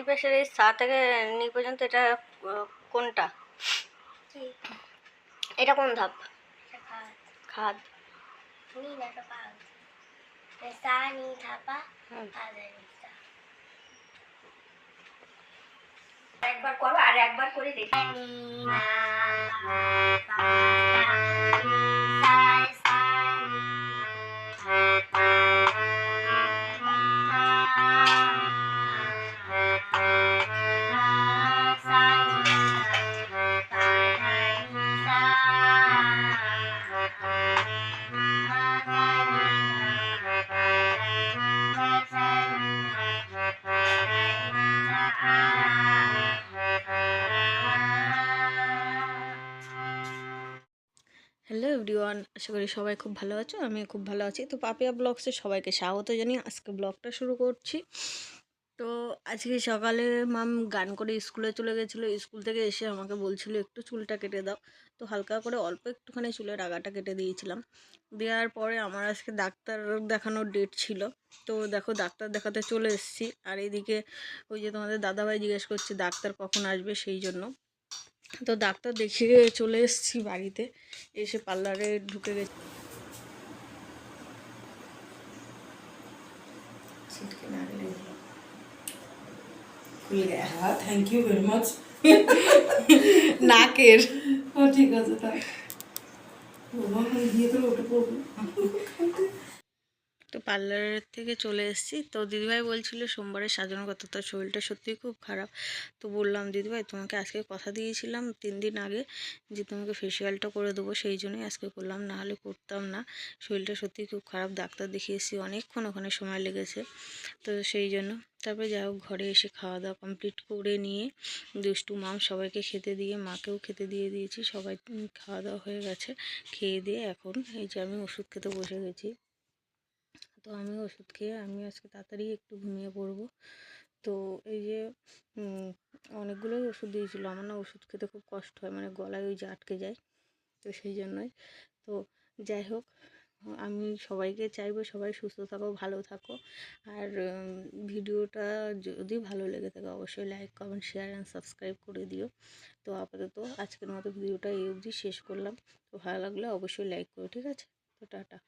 পেশের এই সা থেকে নি পর্যন্ত এটা কোনটা? এটা কোন ধাপ? খাদ। একবার করো আর একবার করে দেখি। হ্যালো এভরিওয়ান, আশা করি সবাই খুব ভালো আছো। আমি খুব ভালো আছি। তো পাপিয়া ব্লগসে সবাইকে স্বাগত জানিয়ে আজকে ব্লগটা শুরু করছি। তো আজকে সকালে মাম গান করে স্কুলে চলে গেছিলো। স্কুল থেকে এসে আমাকে বলছিল একটু চুলটা কেটে দাও। তো হালকা করে অল্প একটুখানি চুলের আগাটা কেটে দিয়েছিলাম। দেওয়ার পরে আমার আজকে ডাক্তার দেখানোর ডেট ছিল। তো দেখো ডাক্তার দেখাতে চলে এসেছি। আর এদিকে ওই যে তোমাদের দাদাভাই জিজ্ঞেস করছে ডাক্তার কখন আসবে, সেই জন্য। তো ডাক্তার দেখিয়ে চলে এসেছি বাড়িতে। এসে পার্লারে ঢুকে গেছি। Thank you very much. নাকের ঠিক আছে, তাই গিয়ে তো ওটা পড়বো। তো পার্লারের থেকে চলে এসেছি। তো দিদিভাই বলছিল সোমবারে সাজানোর কথা। তার শরীরটা সত্যিই খুব খারাপ। তো বললাম দিদিভাই তোমাকে আজকে কথা দিয়েছিলাম 3 দিন আগে যে তোমাকে ফেসিয়ালটা করে দেবো, সেই জন্যই আজকে করলাম, না হলে করতাম না। শরীরটা সত্যিই খুব খারাপ, ডাক্তার দেখিয়েছি, অনেকক্ষণ ওখানে সময় লেগেছে। তো সেই জন্য তারপরে যাই হোক ঘরে এসে খাওয়া দাওয়া কমপ্লিট করে নিয়ে দুষ্টু মাম সবাইকে খেতে দিয়ে, মাকেও খেতে দিয়ে দিয়েছি। সবাই খাওয়া দাওয়া হয়ে গেছে। খেয়ে দিয়ে এখন এই যে আমি ওষুধ খেতে বসে গেছি। তো আমি ওষুধ খেয়ে আমি আজকে তাড়াতাড়ি একটু ঘুমিয়ে পড়বো। তো এই যে অনেকগুলোই ওষুধ দিয়েছিলো। আমার না ওষুধ খেতে খুব কষ্ট হয়, মানে গলায় ওই যে আটকে যায়। তো সেই জন্যই। তো যাই হোক, আমি সবাইকে চাইবো সবাই সুস্থ থাকো, ভালো থাকো। আর ভিডিওটা যদি ভালো লেগে থাকে অবশ্যই like, comment, share and subscribe করে দিও। তো আপাতত আজকের মতো ভিডিওটা এই অবধি শেষ করলাম। তো ভালো লাগলে অবশ্যই লাইক করো, ঠিক আছে? তো টাটা।